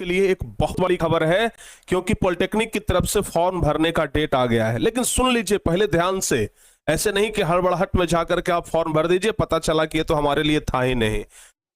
आपके लिए एक बहुत बड़ी खबर है, क्योंकि पॉलिटेक्निक की तरफ से फॉर्म भरने का डेट आ गया है। लेकिन सुन लीजिए पहले ध्यान से, ऐसे नहीं कि हड़बड़ाहट में जाकर के आप फॉर्म भर दीजिए, पता चला कि ये तो हमारे लिए था ही नहीं।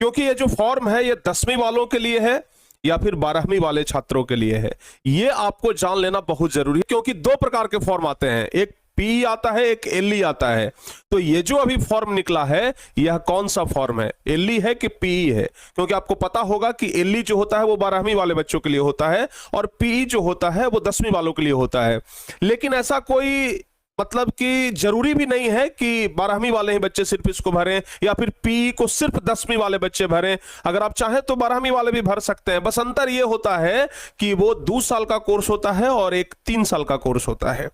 क्योंकि ये जो फॉर्म है ये 10वीं वालों के लिए है या फिर 12वीं वाले छात्रों के लिए है, ये आपको जान लेना बहुत जरूरी है। क्योंकि दो प्रकार के फॉर्म आते हैं, एक पी आता है, एक एलई आता है। तो ये जो अभी फॉर्म निकला है यह कौन सा फॉर्म है, एलई है कि पीई है? क्योंकि आपको पता होगा कि एलई जो होता है वो 12वीं वाले बच्चों के लिए होता है और पीई जो होता है वो 10वीं वालों के लिए होता है। लेकिन ऐसा कोई मतलब कि जरूरी भी नहीं है कि 12वीं वाले ही बच्चे सिर्फ इसको भरें या फिर पी को सिर्फ 10वीं वाले बच्चे भरें। अगर आप चाहें तो 12वीं वाले भी भर सकते हैं। बस अंतर यह होता है कि वो 2 साल का कोर्स होता है और एक 3 साल का कोर्स होता है।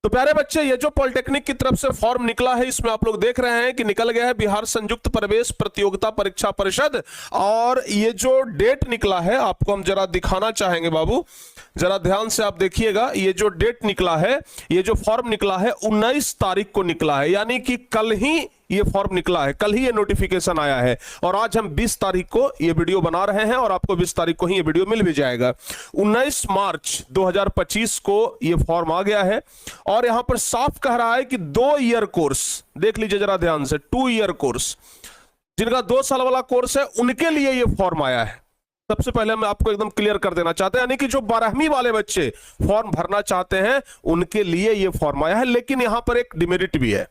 तो प्यारे बच्चे, ये जो पॉलिटेक्निक की तरफ से फॉर्म निकला है इसमें आप लोग देख रहे हैं कि निकल गया है बिहार संयुक्त प्रवेश प्रतियोगिता परीक्षा परिषद। और ये जो डेट निकला है आपको हम जरा दिखाना चाहेंगे बाबू, जरा ध्यान से आप देखिएगा। ये जो डेट निकला है, ये जो फॉर्म निकला है 19 तारीख को निकला है, यानी कि कल ही ये फॉर्म निकला है, कल ही ये नोटिफिकेशन आया है। और आज हम 20 तारीख को ये वीडियो बना रहे हैं और आपको 20 तारीख को ही ये वीडियो मिल भी जाएगा। 19 मार्च 2025 को ये फॉर्म आ गया है और यहां पर साफ कह रहा है कि 2 ईयर कोर्स, देख लीजिए जरा ध्यान से, 2 ईयर कोर्स, जिनका 2 साल वाला कोर्स है उनके लिए ये फॉर्म आया है। सबसे पहले मैं आपको एकदम क्लियर कर देना चाहते हैं, यानी कि जो 12वीं वाले बच्चे फॉर्म भरना चाहते हैं उनके लिए ये फॉर्म आया है। लेकिन यहां पर एक डिमेरिट भी है,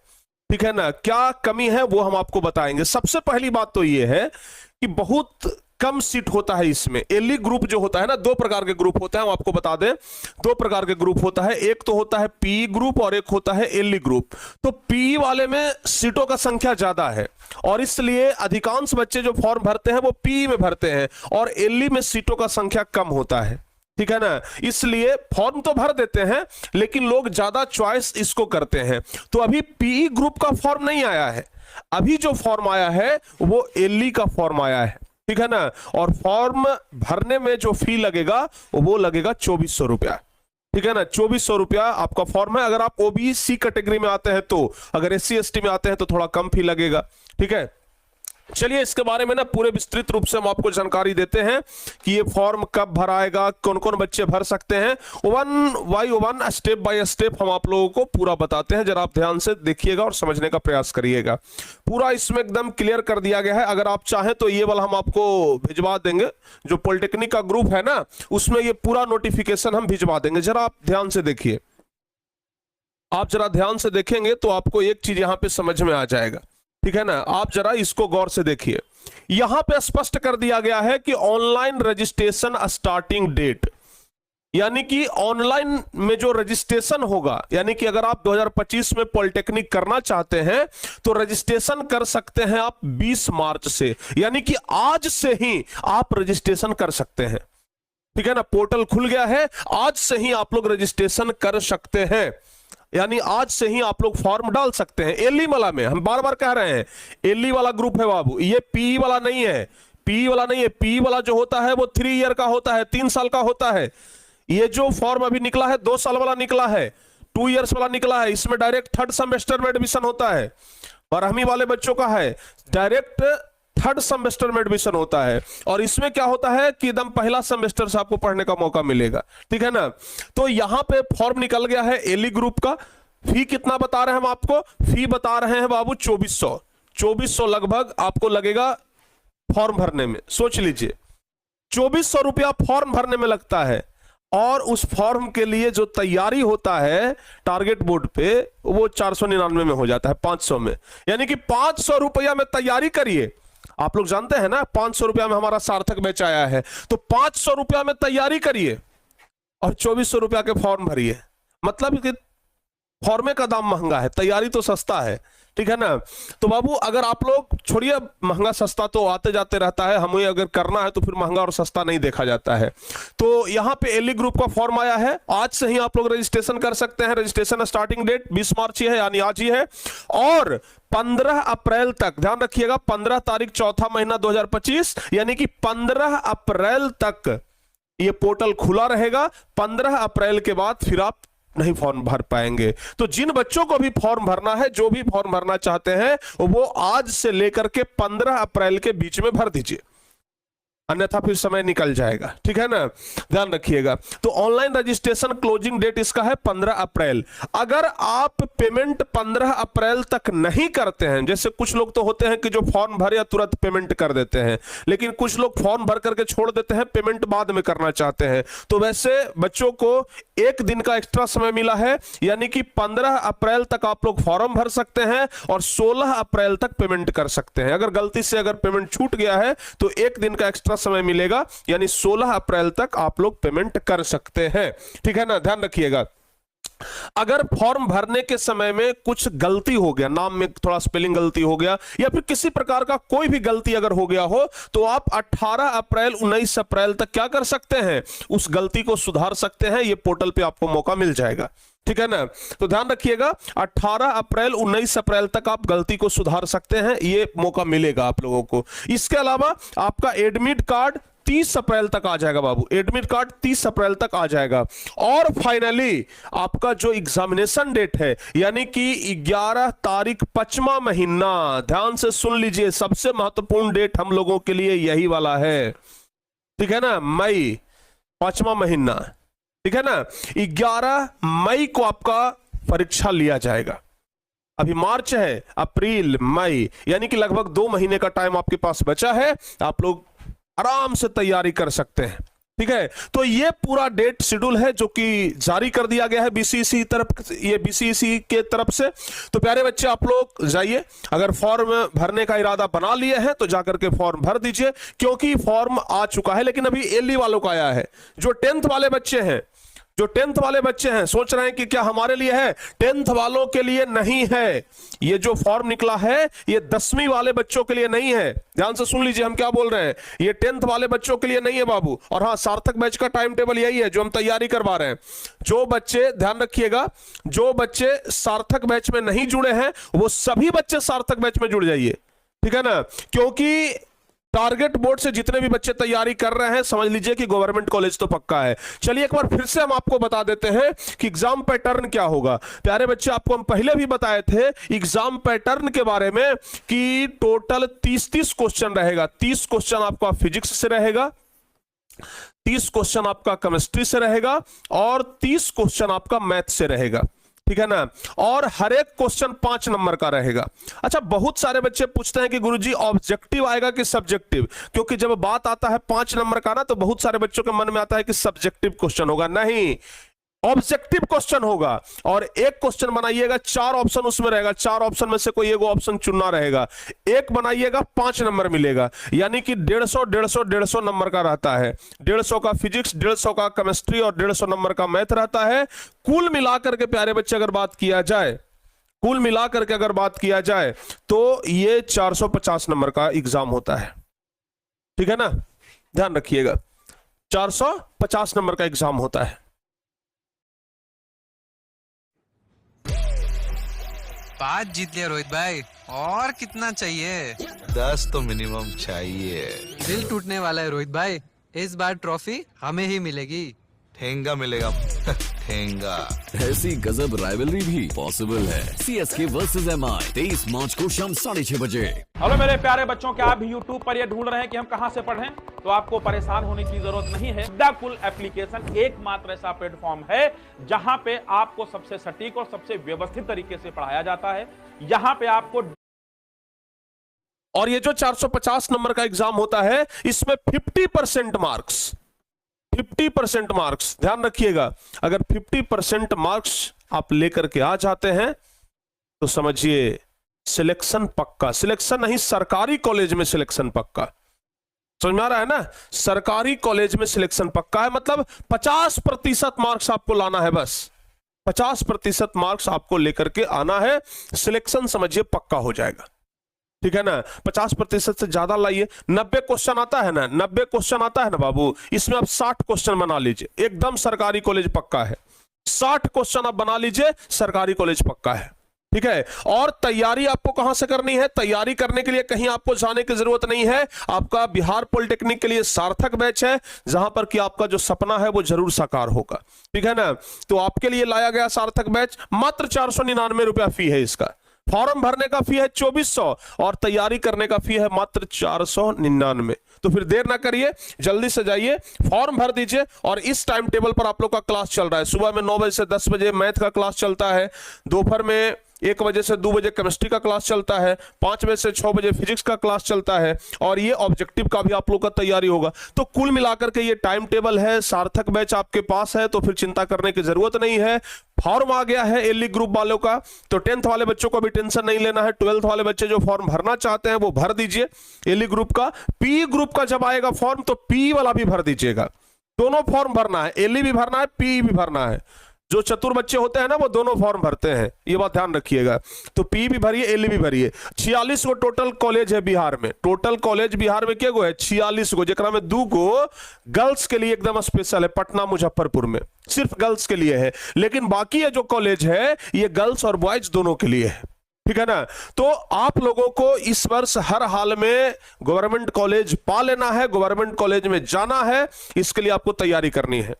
ठीक है ना? क्या कमी है वो हम आपको बताएंगे। सबसे पहली बात तो ये है कि बहुत कम सीट होता है इसमें। एलई ग्रुप जो होता है ना, 2 प्रकार के ग्रुप होते हैं, हम आपको बता दें 2 प्रकार के ग्रुप होता है। एक तो होता है पी ग्रुप और एक होता है एलई ग्रुप। तो पी वाले में सीटों का संख्या ज्यादा है और इसलिए अधिकांश बच्चे जो फॉर्म भरते हैं वो पी में भरते हैं और एलई में सीटों का संख्या कम होता है, ठीक है ना? इसलिए फॉर्म तो भर देते हैं लेकिन लोग ज्यादा चॉइस इसको करते हैं। तो अभी पीई ग्रुप का फॉर्म नहीं आया है, अभी जो फॉर्म आया है वो एलई का फॉर्म आया है, ठीक है ना? और फॉर्म भरने में जो फी लगेगा वो लगेगा 2400 रुपया, ठीक है ना? 2400 रुपया आपका फॉर्म है। अगर आप ओबीसी कैटेगरी में आते हैं तो, अगर एससी एसटी में आते हैं तो थोड़ा कम फी लगेगा, ठीक है? चलिए इसके बारे में ना पूरे विस्तृत रूप से हम आपको जानकारी देते हैं कि ये फॉर्म कब भराएगा, कौन कौन बच्चे भर सकते हैं। 1 बाय 1 स्टेप बाय स्टेप हम आप लोगों को पूरा बताते हैं, जरा आप ध्यान से देखिएगा और समझने का प्रयास करिएगा। पूरा इसमें एकदम क्लियर कर दिया गया है। अगर आप चाहें तो ये वाला हम आपको भिजवा देंगे, जो पॉलिटेक्निक का ग्रुप है ना उसमें ये पूरा नोटिफिकेशन हम भिजवा देंगे। जरा आप ध्यान से देखिए, आप जरा ध्यान से देखेंगे तो आपको एक चीज यहां पे समझ में आ जाएगा, ठीक है ना? आप जरा इसको गौर से देखिए। यहां पे स्पष्ट कर दिया गया है कि ऑनलाइन रजिस्ट्रेशन स्टार्टिंग डेट, यानी कि ऑनलाइन में जो रजिस्ट्रेशन होगा, यानी कि अगर आप 2025 में पॉलिटेक्निक करना चाहते हैं तो रजिस्ट्रेशन कर सकते हैं आप 20 मार्च से, यानी कि आज से ही आप रजिस्ट्रेशन कर सकते हैं, ठीक है ना? पोर्टल खुल गया है, आज से ही आप लोग रजिस्ट्रेशन कर सकते हैं, यानी आज से ही आप लोग फॉर्म डाल सकते हैं। एलई वाला में हम बार बार कह रहे हैं एलई वाला ग्रुप है बाबू, ये पीई वाला नहीं है, पीई वाला नहीं है। पीई वाला जो होता है वो 3 ईयर का होता है, 3 साल का होता है। ये जो फॉर्म अभी निकला है 2 साल वाला निकला है, 2 इयर्स वाला निकला है। इसमें डायरेक्ट 3rd सेमेस्टर में एडमिशन होता है। 12वीं वाले बच्चों का है डायरेक्ट 3rd सेमेस्टर में एडमिशन होता है और इसमें क्या होता है कि एकदम पहला सेमेस्टर से आपको पढ़ने का मौका मिलेगा, ठीक है ना? तो यहां पे फॉर्म निकल गया है एलई ग्रुप का। फी कितना बता रहे हैं हम आपको? फी बता रहे हैं बाबू 2400 लगभग आपको लगेगा फॉर्म भरने में। सोच लीजिए 2400 रुपया फॉर्म भरने में लगता है और उस फॉर्म के लिए जो तैयारी होता है टारगेट बोर्ड पे वो 499 में हो जाता है, 500 में। यानी कि 500 रुपया में तैयारी करिए। आप लोग जानते हैं ना 500 रुपया में हमारा सार्थक बैच आया है, तो 500 रुपया में तैयारी करिए और 2400 रुपया के फॉर्म भरिए। मतलब कि फॉर्मे का दाम महंगा है, तैयारी तो सस्ता है, ठीक है ना? तो बाबू अगर आप लोग छोड़िए महंगा सस्ता तो आते जाते रहता है, हमें अगर करना है तो फिर महंगा और सस्ता नहीं देखा जाता है। तो यहाँ पे एलई ग्रुप का फॉर्म आया है, आज से ही आप लोग रजिस्ट्रेशन कर सकते हैं। रजिस्ट्रेशन स्टार्टिंग डेट 20 मार्च ही है, यानी आज ही है। और 15 अप्रैल तक, ध्यान रखिएगा 15 तारीख 4था महीना 2025, यानी कि 15 अप्रैल तक ये पोर्टल खुला रहेगा। 15 अप्रैल के बाद फिर आप नहीं फॉर्म भर पाएंगे। तो जिन बच्चों को भी फॉर्म भरना है, जो भी फॉर्म भरना चाहते हैं, वो आज से लेकर के 15 अप्रैल के बीच में भर दीजिए। अन्यथा फिर समय निकल जाएगा, ठीक है ना, ध्यान रखिएगा। तो ऑनलाइन रजिस्ट्रेशन क्लोजिंग डेट इसका है 15 अप्रैल। अगर आप पेमेंट 15 अप्रैल तक नहीं करते हैं, जैसे कुछ लोग तो होते हैं कि जो फॉर्म भर या तुरंत पेमेंट कर देते हैं, लेकिन कुछ लोग फॉर्म भर करके छोड़ देते हैं, पेमेंट बाद में करना चाहते हैं, तो वैसे बच्चों को एक दिन का एक्स्ट्रा समय मिला है, यानी कि 15 अप्रैल तक आप लोग फॉर्म भर सकते हैं और 16 अप्रैल तक पेमेंट कर सकते हैं। अगर गलती से अगर पेमेंट छूट गया है तो एक दिन का एक्स्ट्रा समय मिलेगा, यानी 16 अप्रैल तक आप लोग पेमेंट कर सकते हैं, ठीक है ना, ध्यान रखिएगा। अगर फॉर्म भरने के समय में कुछ गलती हो गया, नाम में थोड़ा स्पेलिंग गलती हो गया या फिर किसी प्रकार का कोई भी गलती अगर हो गया हो, तो आप 18 अप्रैल 19 अप्रैल तक क्या कर सकते हैं, उस गलती को सुधार सकते हैं। ये पोर्टल पे आपको मौका मिल जाएगा, ठीक है ना। तो ध्यान रखिएगा 18 अप्रैल 19 अप्रैल तक आप गलती को सुधार सकते हैं, ये मौका मिलेगा आप लोगों को। इसके अलावा आपका एडमिट कार्ड 30 अप्रैल तक आ जाएगा बाबू, एडमिट कार्ड 30 अप्रैल तक आ जाएगा। और फाइनली आपका जो एग्जामिनेशन डेट है, यानी कि 11 तारीख 5वां महीना, ध्यान से सुन लीजिए, सबसे महत्वपूर्ण डेट हम लोगों के लिए यही वाला है, ठीक है ना, मई 5वां महीना, ठीक है ना। 11 मई को आपका परीक्षा लिया जाएगा। अभी मार्च है, अप्रैल, मई, यानी कि लगभग 2 महीने का टाइम आपके पास बचा है, आप लोग आराम से तैयारी कर सकते हैं, ठीक है। तो ये पूरा डेट शेड्यूल है जो कि जारी कर दिया गया है बीसीईसी तरफ, ये बीसीईसी के तरफ से। तो प्यारे बच्चे आप लोग जाइए, अगर फॉर्म भरने का इरादा बना लिए हैं तो जाकर के फॉर्म भर दीजिए, क्योंकि फॉर्म आ चुका है, लेकिन अभी एलई वालों का आया है। जो 10th वाले बच्चे हैं, जो 10th वाले बच्चे हैं, सोच रहे हैं कि क्या हमारे लिए है, 10th वालों के लिए नहीं है। ये जो फॉर्म निकला है ये 10वीं वाले बच्चों के लिए नहीं है, ध्यान से सुन लीजिए हम क्या बोल रहे हैं, ये 10th वाले बच्चों के लिए नहीं है बाबू। और हाँ, सार्थक बैच का टाइम टेबल यही है जो हम तैयारी करवा रहे हैं। जो बच्चे, ध्यान रखिएगा, जो बच्चे सार्थक बैच में नहीं जुड़े हैं वो सभी बच्चे सार्थक बैच में जुड़ जाइए, ठीक है ना, क्योंकि टारगेट बोर्ड से जितने भी बच्चे तैयारी कर रहे हैं समझ लीजिए कि गवर्नमेंट कॉलेज तो पक्का है। चलिए एक बार फिर से हम आपको बता देते हैं कि एग्जाम पैटर्न क्या होगा। प्यारे बच्चे आपको हम पहले भी बताए थे एग्जाम पैटर्न के बारे में कि टोटल 30 क्वेश्चन रहेगा। 30 क्वेश्चन आपका फिजिक्स से रहेगा, 30 क्वेश्चन आपका केमिस्ट्री से रहेगा और 30 क्वेश्चन आपका मैथ से रहेगा, ठीक है ना। और हर एक क्वेश्चन 5 नंबर का रहेगा। अच्छा, बहुत सारे बच्चे पूछते हैं कि गुरुजी ऑब्जेक्टिव आएगा कि सब्जेक्टिव, क्योंकि जब बात आता है 5 नंबर का ना तो बहुत सारे बच्चों के मन में आता है कि सब्जेक्टिव क्वेश्चन होगा। नहीं, ऑब्जेक्टिव क्वेश्चन होगा। और एक क्वेश्चन बनाइएगा, 4 ऑप्शन उसमें रहेगा, 4 ऑप्शन में से कोई एक ऑप्शन चुनना रहेगा। एक बनाइएगा 5 नंबर मिलेगा, यानी कि 150 नंबर का रहता है। 150 का फिजिक्स, 150 का केमिस्ट्री और 150 नंबर का मैथ रहता है। कुल मिलाकर के प्यारे बच्चे अगर बात किया जाए, कुल मिलाकर के अगर बात किया जाए तो ये 450 नंबर का एग्जाम होता है, ठीक है ना, ध्यान रखिएगा 450 नंबर का एग्जाम होता है। बात जीत लिया रोहित भाई, और कितना चाहिए? 10 तो मिनिमम चाहिए। दिल टूटने वाला है रोहित भाई, इस बार ट्रॉफी हमें ही मिलेगी। ठेंगा मिलेगा ठेंगा। ऐसी गजब राइवलरी भी पॉसिबल है। CSK वर्सेस MI 23 मार्च को शाम 6:30 बजे। हेलो मेरे प्यारे बच्चों, क्या आप भी YouTube पर ये ढूंढ रहे हैं कि हम कहां से पढ़ें? तो आपको परेशान होने की जरूरत नहीं है। द कुल एप्लीकेशन एकमात्र ऐसा प्लेटफॉर्म है जहां पे आपको सबसे सटीक और सबसे व्यवस्थित तरीके से पढ़ाया जाता है। यहां पे आपको, और ये जो 450 नंबर का एग्जाम होता है इसमें 50% मार्क्स, 50% मार्क्स, ध्यान रखिएगा, अगर 50% मार्क्स आप लेकर के आ जाते हैं तो समझिए सिलेक्शन पक्का। सिलेक्शन नहीं, सरकारी कॉलेज में सिलेक्शन पक्का। समझ में आ रहा है ना, सरकारी कॉलेज में सिलेक्शन पक्का है, मतलब 50% मार्क्स आपको लाना है, बस 50% मार्क्स आपको लेकर के आना है, सिलेक्शन समझिए पक्का हो जाएगा, ठीक है ना। 50% से ज्यादा लाइए। 90 क्वेश्चन आता है ना, 90 क्वेश्चन आता है ना बाबू, इसमें आप 60 क्वेश्चन बना लीजिए, एकदम सरकारी कॉलेज पक्का है। 60 क्वेश्चन आप बना लीजिए, सरकारी कॉलेज पक्का है, ठीक है। और तैयारी आपको कहां से करनी है? तैयारी करने के लिए कहीं आपको जाने की जरूरत नहीं है। आपका बिहार पॉलिटेक्निक के लिए सार्थक बैच है, जहां पर कि आपका जो सपना है वो जरूर साकार होगा, ठीक है ना। तो आपके लिए लाया गया सार्थक बैच, मात्र 499 रुपया फी है इसका। फॉर्म भरने का फी है 2400 और तैयारी करने का फी है मात्र 499। तो फिर देर ना करिए, जल्दी से जाइए, फॉर्म भर दीजिए। और इस टाइम टेबल पर आप लोग का क्लास चल रहा है। सुबह में 9 बजे से 10 बजे मैथ का क्लास चलता है, दोपहर में 1 बजे से 2 बजे केमिस्ट्री का क्लास चलता है, 5 बजे से 6 बजे फिजिक्स का क्लास चलता है, और ये ऑब्जेक्टिव का भी आप लोग का तैयारी होगा। तो कुल मिलाकर के ये टाइम टेबल है। सार्थक बैच आपके पास है तो फिर चिंता करने की जरूरत नहीं है। फॉर्म आ गया है एली ग्रुप वालों का, तो 10th वाले बच्चों को भी टेंशन नहीं लेना है। 12th वाले बच्चे जो फॉर्म भरना चाहते हैं वो भर दीजिए एली ग्रुप का। पी ग्रुप का जब आएगा फॉर्म तो पी वाला भी भर दीजिएगा। दोनों फॉर्म भरना है, एली भी भरना है, पी भी भरना है। जो चतुर बच्चे होते हैं ना वो दोनों फॉर्म भरते हैं, ये बात ध्यान रखिएगा। तो पी भी भरिए, एल भी भरिए। 46 को टोटल कॉलेज है बिहार में। टोटल कॉलेज बिहार में क्या गो है? 46 को, जेकरा में 2 को गर्ल्स के लिए एकदम स्पेशल है, पटना मुजफ्फरपुर में सिर्फ गर्ल्स के लिए है। लेकिन बाकी ये जो कॉलेज है ये गर्ल्स और बॉयज दोनों के लिए है, ठीक है ना। तो आप लोगों को इस वर्ष हर हाल में गवर्नमेंट कॉलेज पा लेना है, गवर्नमेंट कॉलेज में जाना है। इसके लिए आपको तैयारी करनी है।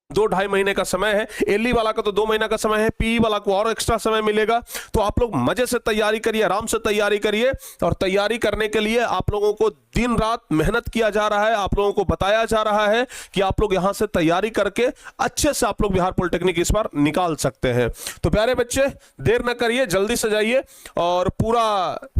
2-2.5 महीने का समय है। एलई वाला का तो 2 महीना का समय है, पी वाला को और एक्स्ट्रा समय मिलेगा। तो आप लोग मजे से तैयारी करिए, आराम से तैयारी करिए। और तैयारी करने के लिए आप लोगों को दिन रात मेहनत किया जा रहा है, आप लोगों को बताया जा रहा है कि आप लोग यहां से तैयारी करके अच्छे से आप लोग बिहार पॉलिटेक्निक इस बार निकाल सकते हैं। तो प्यारे बच्चे देर न करिए, जल्दी से जाइए। और पूरा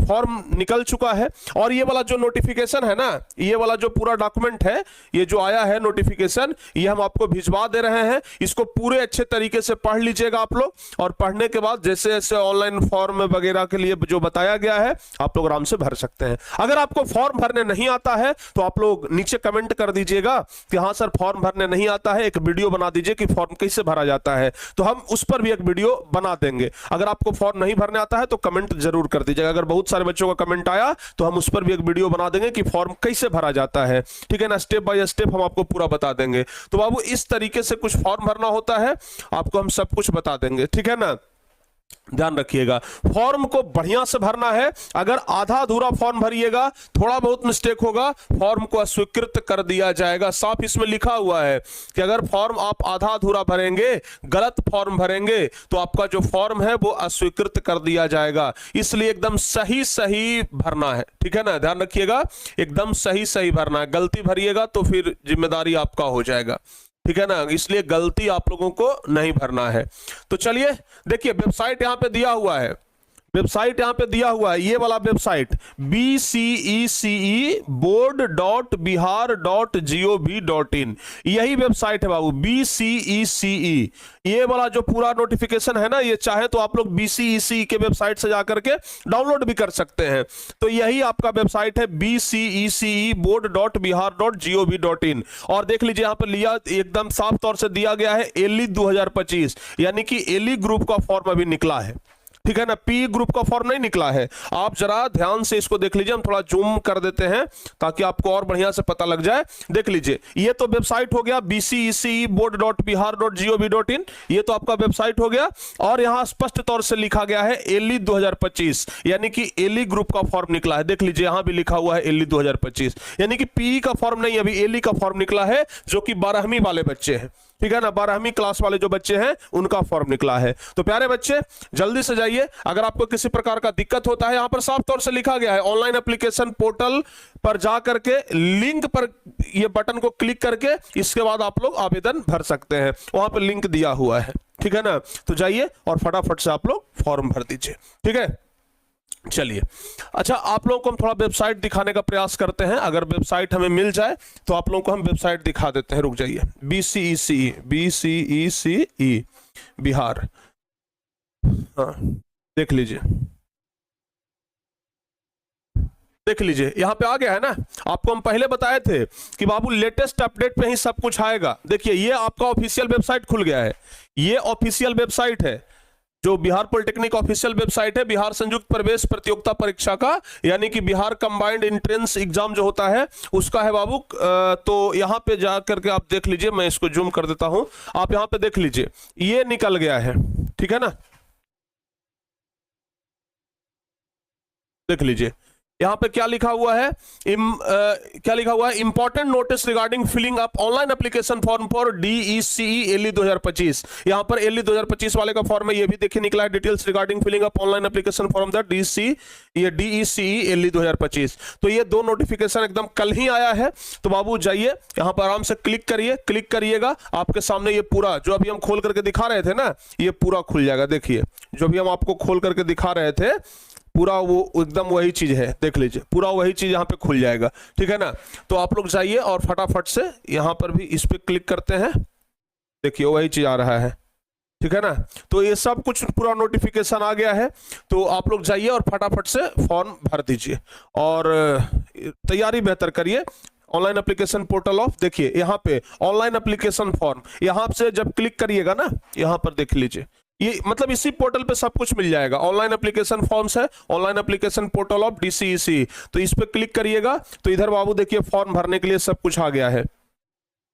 फॉर्म निकल चुका है। और ये वाला जो नोटिफिकेशन है ना, ये वाला जो पूरा डॉक्यूमेंट है, ये जो आया है नोटिफिकेशन, ये हम आपको भिजवा दे रहे हैं। इसको पूरे अच्छे तरीके से पढ़ लीजिएगा आप लोग। और पढ़ने के बाद जैसे जैसे ऑनलाइन फॉर्म वगैरह के लिए जो बताया गया है आप लोग आराम से भर सकते हैं। अगर आपको फॉर्म भरने नहीं आता है तो आप लोग नीचे कमेंट कर दीजिएगा कि हाँ सर फॉर्म भरने नहीं आता है, एक वीडियो बना दीजिए कि फॉर्म कैसे भरा जाता है, तो हम उस पर भी एक वीडियो बना देंगे। अगर आपको फॉर्म नहीं भरने आता है तो कमेंट जरूर कर दीजिएगा। अगर बहुत सारे बच्चों का कमेंट आया तो हम उस पर भी एक वीडियो बना देंगे कि फॉर्म कैसे भरा जाता है, ठीक है ना। स्टेप बाय स्टेप हम आपको पूरा बता देंगे। तो बाबू इस तरीके से कुछ फॉर्म भरना होता है, आपको हम सब कुछ बता देंगे, ठीक है ना। ध्यान रखिएगा, फॉर्म को बढ़िया से भरना है। अगर आधा अधूरा फॉर्म भरिएगा, थोड़ा बहुत मिस्टेक होगा, फॉर्म को अस्वीकृत कर दिया जाएगा। साफ इसमें लिखा हुआ है कि अगर फॉर्म आप आधा अधूरा भरेंगे, गलत फॉर्म भरेंगे, तो आपका जो फॉर्म है वो अस्वीकृत कर दिया जाएगा। इसलिए एकदम सही सही भरना है, ठीक है ना। ध्यान रखिएगा, एकदम सही सही भरना है। गलती भरिएगा तो फिर जिम्मेदारी आपका हो जाएगा, ठीक है ना। इसलिए गलती आप लोगों को नहीं भरना है। तो चलिए देखिए, वेबसाइट यहां पे दिया हुआ है, वेबसाइट यहां पे दिया हुआ है, ये वाला वेबसाइट BCECE.board.bihar.gov.in, यही वेबसाइट है बाबू, BCECE। ये वाला जो पूरा नोटिफिकेशन है ना, ये चाहे तो आप लोग BCECE के वेबसाइट से जाकर के डाउनलोड भी कर सकते हैं। तो यही आपका वेबसाइट है, BCECE.board.bihar.gov.in। और देख लीजिए यहां पर लिया एकदम साफ तौर से दिया गया है एली 2025, यानी कि एली ग्रुप का फॉर्म अभी निकला है, ठीक है ना। पी ग्रुप का फॉर्म नहीं निकला है। आप जरा ध्यान से इसको देख लीजिए, हम थोड़ा जूम कर देते हैं ताकि आपको और बढ़िया से पता लग जाए। देख लीजिए, ये तो वेबसाइट हो गया BCECE.board.bihar.gov.in, ये तो आपका वेबसाइट हो गया। और यहां स्पष्ट तौर से लिखा गया है एली 2025, यानी कि एली ग्रुप का फॉर्म निकला है। देख लीजिए यहां भी लिखा हुआ है एली 2025, यानी कि पी का फॉर्म नहीं, अभी एली का फॉर्म निकला है, जो कि 12वीं वाले बच्चे हैं, ठीक है ना। 12वीं क्लास वाले जो बच्चे हैं उनका फॉर्म निकला है। तो प्यारे बच्चे जल्दी से जाइए। अगर आपको किसी प्रकार का दिक्कत होता है, यहां पर साफ तौर से लिखा गया है ऑनलाइन एप्लीकेशन पोर्टल पर जा करके लिंक पर ये बटन को क्लिक करके इसके बाद आप लोग आवेदन भर सकते हैं, वहां पर लिंक दिया हुआ है, ठीक है ना। तो जाइए और फटाफट से आप लोग फॉर्म भर दीजिए, ठीक है। चलिए, अच्छा आप लोगों को हम थोड़ा वेबसाइट दिखाने का प्रयास करते हैं। अगर वेबसाइट हमें मिल जाए तो आप लोगों को हम वेबसाइट दिखा देते हैं। रुक जाइए, BCECE बिहार, हाँ देख लीजिए, देख लीजिए यहां पे आ गया है ना। आपको हम पहले बताए थे कि बाबू लेटेस्ट अपडेट पे ही सब कुछ आएगा। देखिए ये आपका ऑफिशियल वेबसाइट खुल गया है, ये ऑफिशियल वेबसाइट है जो बिहार पॉलिटेक्निक ऑफिशियल वेबसाइट है, बिहार संयुक्त प्रवेश प्रतियोगिता परीक्षा का, यानी कि बिहार कंबाइंड एंट्रेंस एग्जाम जो होता है उसका है बाबू। तो यहां पे जा करके आप देख लीजिए, मैं इसको जूम कर देता हूं, आप यहां पे देख लीजिए ये निकल गया है, ठीक है ना। देख लीजिए यहाँ पे क्या लिखा हुआ है, क्या लिखा हुआ है, important notice regarding filling up online application form for DECE L E 2025। यहाँ पर एलई 2025 वाले का फॉर्म है, ये भी देखिए निकला है, details regarding filling up online application form the DECE L E 2025। तो ये दो नोटिफिकेशन एकदम कल ही आया है। तो बाबू जाइए यहाँ पर आराम से क्लिक करिए, क्लिक करिएगा, आपके सामने ये पूरा जो अभी हम खोल करके दिखा रहे थे ना, ये पूरा खुल जाएगा। देखिए जो भी हम आपको खोल करके दिखा रहे थे पूरा वो एकदम वही चीज है, देख लीजिए पूरा वही चीज यहाँ पे खुल जाएगा, ठीक है ना। तो आप लोग जाइए और फटाफट से यहाँ पर भी इस पे क्लिक करते हैं, देखिए वही चीज आ रहा है, ठीक है ना। तो ये सब कुछ पूरा नोटिफिकेशन आ गया है। तो आप लोग जाइए और फटाफट से फॉर्म भर दीजिए और तैयारी बेहतर करिए। ऑनलाइन एप्लीकेशन पोर्टल ऑफ, देखिए यहाँ पे ऑनलाइन एप्लीकेशन फॉर्म, यहाँ से जब क्लिक करिएगा ना, यहाँ पर देख लीजिए ये मतलब इसी पोर्टल पे सब कुछ मिल जाएगा। ऑनलाइन एप्लीकेशन फॉर्म्स है, online application portal of DCEC, तो इस पे क्लिक करिएगा तो इधर बाबू देखिए फॉर्म भरने के लिए सब कुछ आ गया है।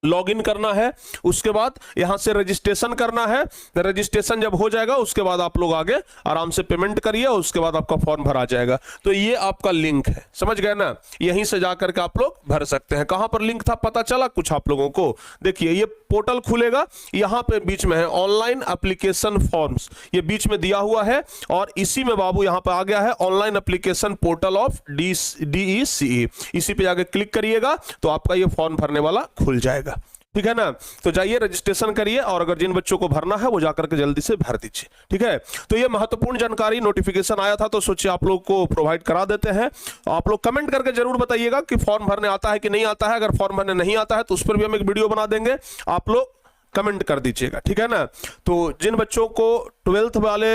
लॉगिन करना है, उसके बाद यहां से रजिस्ट्रेशन करना है। रजिस्ट्रेशन जब हो जाएगा उसके बाद आप लोग आगे आराम से पेमेंट करिए और उसके बाद आपका फॉर्म भरा जाएगा। तो ये आपका लिंक है, समझ गए ना, यहीं से जाकर के आप लोग भर सकते हैं। कहां पर लिंक था पता चला कुछ आप लोगों को? देखिए ये पोर्टल खुलेगा, यहां पे बीच में है ऑनलाइन एप्लीकेशन फॉर्म्स, ये बीच में दिया हुआ है और इसी में बाबू यहां पे आ गया है online application portal of DECE। इसी पे जाके क्लिक करिएगा तो आपका ये फॉर्म भरने वाला खुल जाएगा, ठीक है ना। तो जाइए रजिस्ट्रेशन करिए और अगर जिन बच्चों को भरना है वो जाकर के जल्दी से भर दीजिए, ठीक है। तो ये महत्वपूर्ण जानकारी नोटिफिकेशन आया था तो सोचिए आप लोग को प्रोवाइड करा देते हैं। आप लोग कमेंट करके जरूर बताइएगा कि फॉर्म भरने आता है कि नहीं आता है। अगर फॉर्म भरने नहीं आता है तो उस पर भी हम एक वीडियो बना देंगे, आप लोग कमेंट कर दीजिएगा, ठीक है ना। तो जिन बच्चों को 12th वाले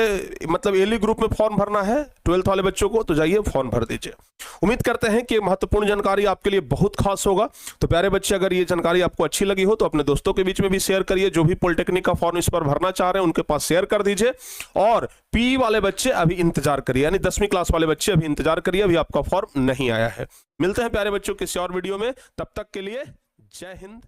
मतलब एली ग्रुप में फॉर्म भरना है, 12th वाले बच्चों को, तो जाइए फॉर्म भर दीजिए। उम्मीद करते हैं कि महत्वपूर्ण जानकारी आपके लिए बहुत खास होगा। तो प्यारे बच्चे अगर ये जानकारी आपको अच्छी लगी हो तो अपने दोस्तों के बीच में भी शेयर करिए। जो भी पॉलिटेक्निक का फॉर्म इस पर भरना चाह रहे हैं उनके पास शेयर कर दीजिए। और PE वाले बच्चे अभी इंतजार करिए, यानी 10वीं क्लास वाले बच्चे अभी इंतजार करिए, अभी आपका फॉर्म नहीं आया है। मिलते हैं प्यारे बच्चों किसी और वीडियो में, तब तक के लिए जय हिंद।